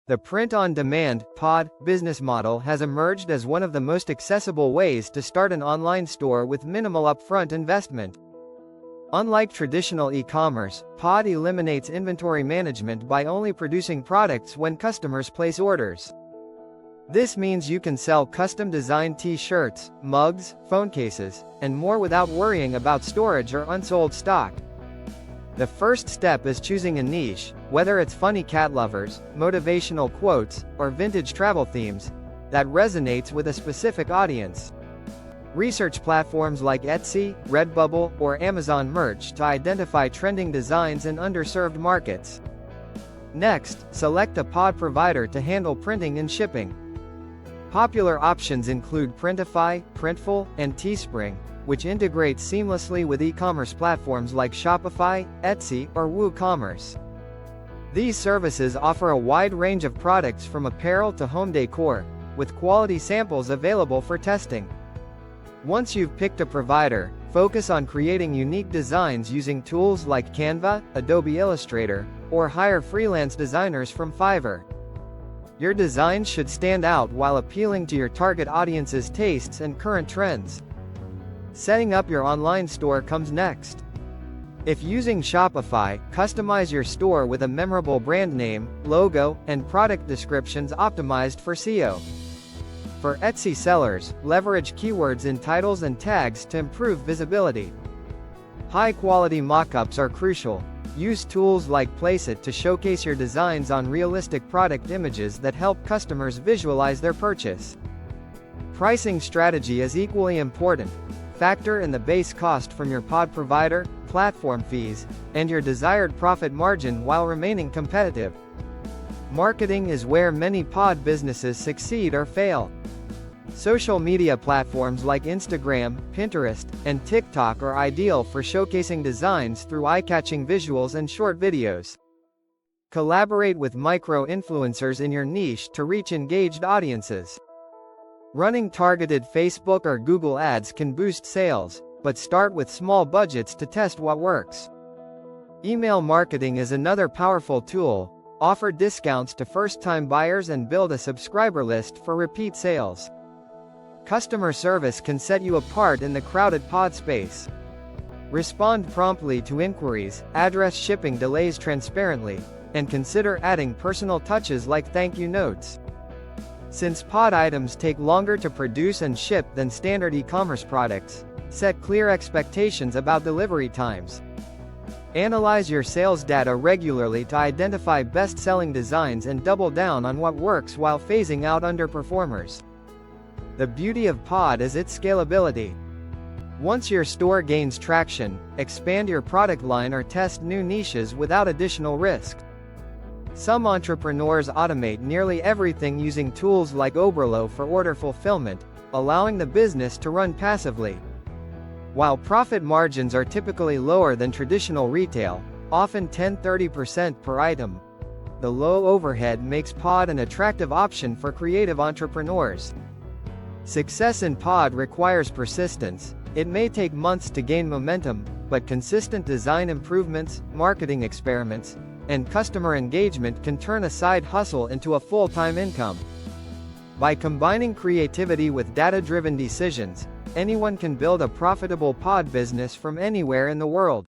The print-on-demand (POD) business model has emerged as one of the most accessible ways to start an online store with minimal upfront investment. Unlike traditional e-commerce, POD eliminates inventory management by only producing products when customers place orders. This means you can sell custom-designed t-shirts, mugs, phone cases, and more without worrying about storage or unsold stock. The first step is choosing a niche, whether it's funny cat lovers, motivational quotes, or vintage travel themes, that resonates with a specific audience. Research platforms like Etsy, Redbubble, or Amazon Merch to identify trending designs in underserved markets. Next, select a POD provider to handle printing and shipping. Popular options include Printify, Printful, and Teespring, which integrates seamlessly with e-commerce platforms like Shopify, Etsy, or WooCommerce. These services offer a wide range of products from apparel to home decor, with quality samples available for testing. Once you've picked a provider, focus on creating unique designs using tools like Canva, Adobe Illustrator, or hire freelance designers from Fiverr. Your designs should stand out while appealing to your target audience's tastes and current trends. Setting up your online store comes next. If using Shopify, customize your store with a memorable brand name, logo, and product descriptions optimized for SEO. For Etsy sellers, leverage keywords in titles and tags to improve visibility. High-quality mockups are crucial. Use tools like Placeit to showcase your designs on realistic product images that help customers visualize their purchase. Pricing strategy is equally important. Factor in the base cost from your POD provider, platform fees, and your desired profit margin while remaining competitive. Marketing is where many POD businesses succeed or fail. Social media platforms like Instagram, Pinterest, and TikTok are ideal for showcasing designs through eye-catching visuals and short videos. Collaborate with micro-influencers in your niche to reach engaged audiences. Running targeted Facebook or Google ads can boost sales, but start with small budgets to test what works. Email marketing is another powerful tool. Offer discounts to first-time buyers and build a subscriber list for repeat sales. Customer service can set you apart in the crowded POD space. Respond promptly to inquiries, address shipping delays transparently, and consider adding personal touches like thank you notes. Since POD items take longer to produce and ship than standard e-commerce products, set clear expectations about delivery times. Analyze your sales data regularly to identify best-selling designs and double down on what works while phasing out underperformers. The beauty of POD is its scalability. Once your store gains traction, expand your product line or test new niches without additional risk. Some entrepreneurs automate nearly everything using tools like Oberlo for order fulfillment, allowing the business to run passively. While profit margins are typically lower than traditional retail, often 10–30% per item, the low overhead makes POD an attractive option for creative entrepreneurs. Success in POD requires persistence. It may take months to gain momentum, but consistent design improvements, marketing experiments, and customer engagement can turn a side hustle into a full-time income. By combining creativity with data-driven decisions, anyone can build a profitable POD business from anywhere in the world.